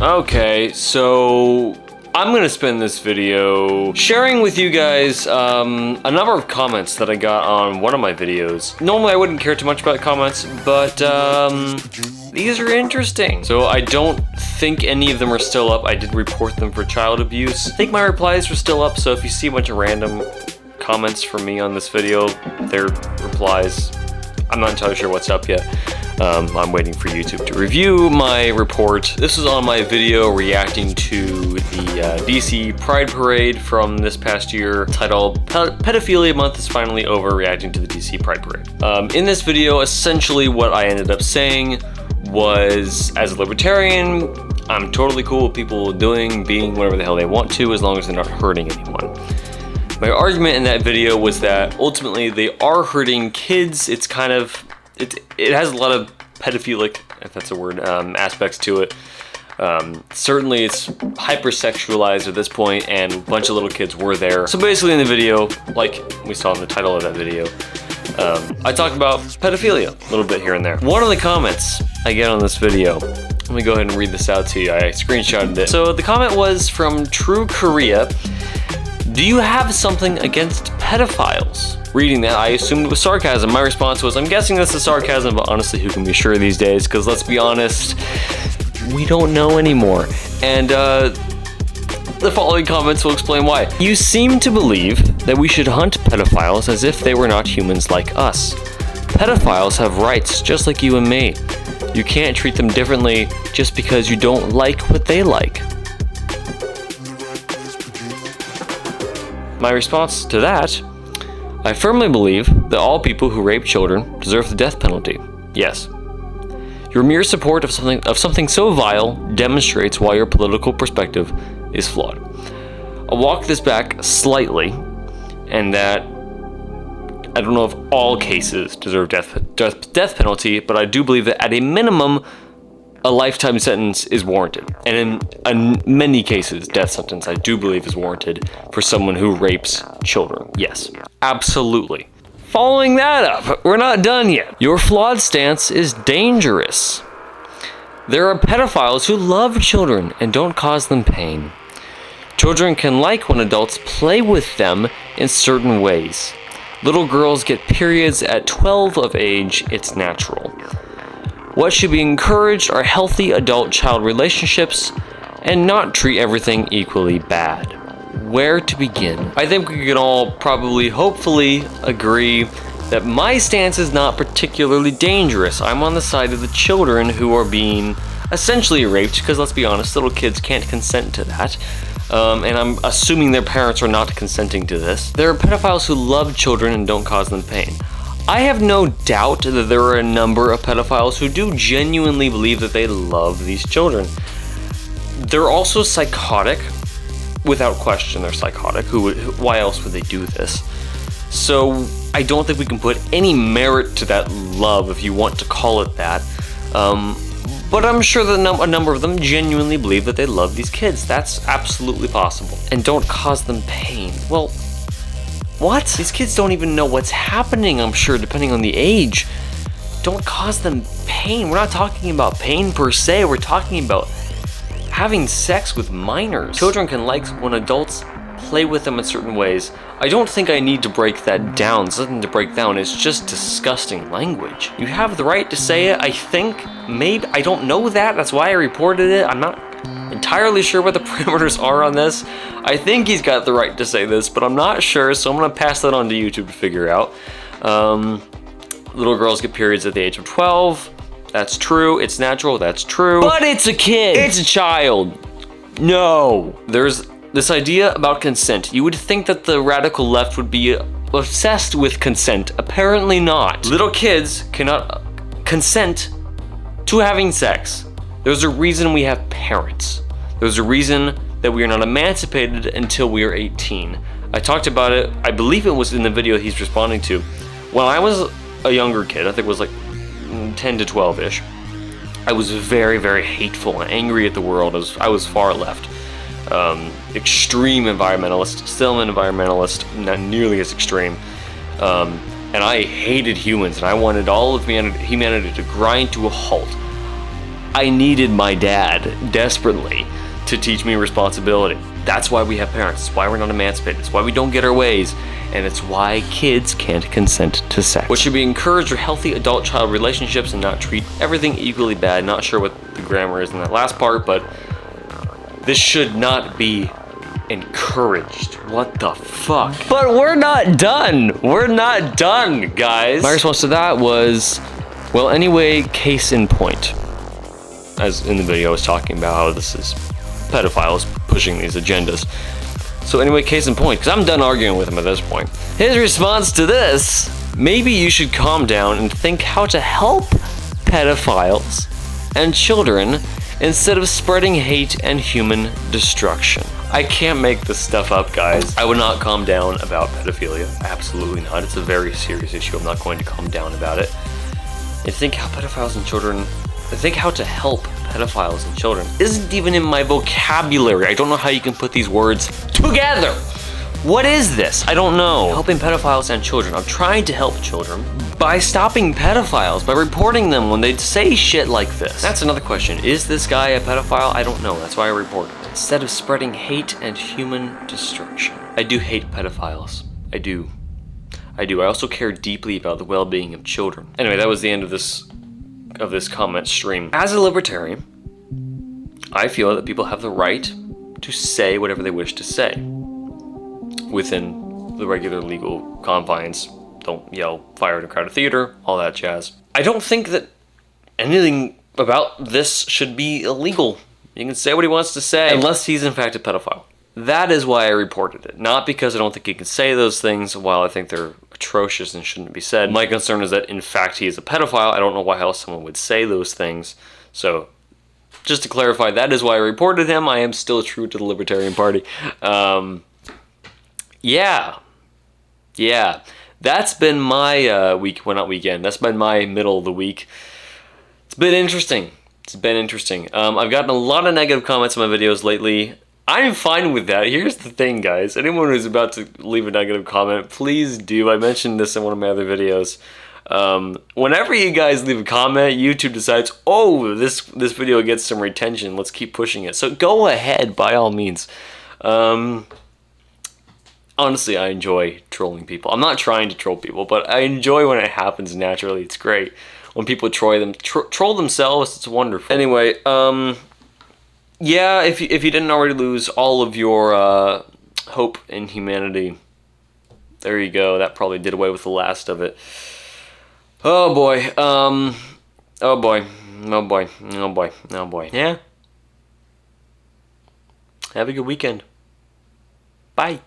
Okay, so I'm gonna spend this video sharing with you guys a number of comments that I got on one of my videos. Normally I wouldn't care too much about comments, but these are interesting. So I don't think any of them are still up. I did report them for child abuse. I think my replies were still up, so if you see a bunch of random comments from me on this video, they're replies. I'm not entirely sure what's up yet. I'm waiting for YouTube to review my report. This was on my video reacting to the DC Pride Parade from this past year, titled Pedophilia Month is finally over, reacting to the DC Pride Parade. In this video, essentially what I ended up saying was, as a libertarian, I'm totally cool with people being whatever the hell they want to, as long as they're not hurting anyone. My argument in that video was that ultimately they are hurting kids. It's kind of, it has a lot of pedophilic, if that's a word, aspects to it. Certainly it's hypersexualized at this point, and a bunch of little kids were there. So basically in the video, like we saw in the title of that video, I talk about pedophilia a little bit here and there. One of the comments I get on this video, let me go ahead and read this out to you. I screenshotted it. So the comment was from True Korea. Do you have something against pedophiles? Reading that, I assumed it was sarcasm. My response was, I'm guessing this is sarcasm, but honestly, who can be sure these days? Because let's be honest, we don't know anymore. And the following comments will explain why. You seem to believe that we should hunt pedophiles as if they were not humans like us. Pedophiles have rights just like you and me. You can't treat them differently just because you don't like what they like. My response to that, I firmly believe that all people who rape children deserve the death penalty. Yes. Your mere support of something so vile demonstrates why your political perspective is flawed. I'll walk this back slightly, and that I don't know if all cases deserve death penalty, but I do believe that at a minimum, a lifetime sentence is warranted. And in many cases, death sentence I do believe is warranted for someone who rapes children. Yes, absolutely. Following that up, we're not done yet. Your flawed stance is dangerous. There are pedophiles who love children and don't cause them pain. Children can like when adults play with them in certain ways. Little girls get periods at 12 of age, it's natural. What should be encouraged are healthy adult-child relationships and not treat everything equally bad. Where to begin? I think we can all probably, hopefully, agree that my stance is not particularly dangerous. I'm on the side of the children who are being essentially raped, because let's be honest, little kids can't consent to that. And I'm assuming their parents are not consenting to this. There are pedophiles who love children and don't cause them pain. I have no doubt that there are a number of pedophiles who do genuinely believe that they love these children. They're also psychotic. Without question, they're psychotic. Why else would they do this? So I don't think we can put any merit to that love, if you want to call it that. But I'm sure that a number of them genuinely believe that they love these kids. That's absolutely possible. And don't cause them pain. Well, what? These kids don't even know what's happening, I'm sure, depending on the age. Don't cause them pain. We're not talking about pain per se. We're talking about having sex with minors. Children can like when adults play with them in certain ways. I don't think I need to break that down. There's nothing to break down. It's just disgusting language. You have the right to say it, I think. Maybe. I don't know that. That's why I reported it. I'm not entirely sure what the parameters are on this. I think he's got the right to say this, but I'm not sure, so I'm gonna pass that on to YouTube to figure out. Little girls get periods at the age of 12. That's true. It's natural. That's true. But it's a kid. It's a child. No. There's this idea about consent. You would think that the radical left would be obsessed with consent. Apparently not. Little kids cannot consent to having sex. There's a reason we have parents. There's a reason that we are not emancipated until we are 18. I talked about it, I believe it was in the video he's responding to. When I was a younger kid, I think it was like 10 to 12-ish, I was very, very hateful and angry at the world. I was far left. Extreme environmentalist, still an environmentalist, not nearly as extreme. And I hated humans, and I wanted all of humanity to grind to a halt. I needed my dad desperately to teach me responsibility. That's why we have parents. It's why we're not emancipated. It's why we don't get our ways. And it's why kids can't consent to sex. What should be encouraged are healthy adult-child relationships and not treat everything equally bad. Not sure what the grammar is in that last part, but this should not be encouraged. What the fuck? But we're not done. We're not done, guys. My response to that was, well, anyway, case in point. As in the video, I was talking about how this is pedophiles pushing these agendas. So anyway, case in point, because I'm done arguing with him at this point. His response to this, maybe you should calm down and think how to help pedophiles and children instead of spreading hate and human destruction. I can't make this stuff up, guys. I would not calm down about pedophilia. Absolutely not. It's a very serious issue. I'm not going to calm down about it. And think how pedophiles and children, think how to help pedophiles and children isn't even in my vocabulary. I don't know how you can put these words together. What is this? I don't know. Helping pedophiles and children. I'm trying to help children by stopping pedophiles, by reporting them when they say shit like this. That's another question. Is this guy a pedophile? I don't know. That's why I reported it. Instead of spreading hate and human destruction. I do hate pedophiles. I do. I also care deeply about the well-being of children. Anyway, that was the end of this comment stream. As a libertarian, I feel that people have the right to say whatever they wish to say within the regular legal confines. Don't yell fire in a crowded theater, all that jazz. I don't think that anything about this should be illegal. He can say what he wants to say, unless he's in fact a pedophile. That is why I reported it. Not because I don't think he can say those things, while I think they're atrocious and shouldn't be said. My concern is that in fact he is a pedophile. I don't know why else someone would say those things. So, just to clarify, that is why I reported him. I am still true to the Libertarian Party. Yeah. That's been my week, well, not weekend. That's been my middle of the week. It's been interesting. I've gotten a lot of negative comments on my videos lately. I'm fine with that. Here's the thing, guys. Anyone who's about to leave a negative comment, please do. I mentioned this in one of my other videos. Whenever you guys leave a comment, YouTube decides, oh, this video gets some retention. Let's keep pushing it. So go ahead, by all means. Honestly, I enjoy trolling people. I'm not trying to troll people, but I enjoy when it happens naturally. It's great. When people troll themselves, it's wonderful. Anyway, yeah, if you didn't already lose all of your hope in humanity, there you go. That probably did away with the last of it. Oh boy. Oh boy. Yeah. Have a good weekend. Bye.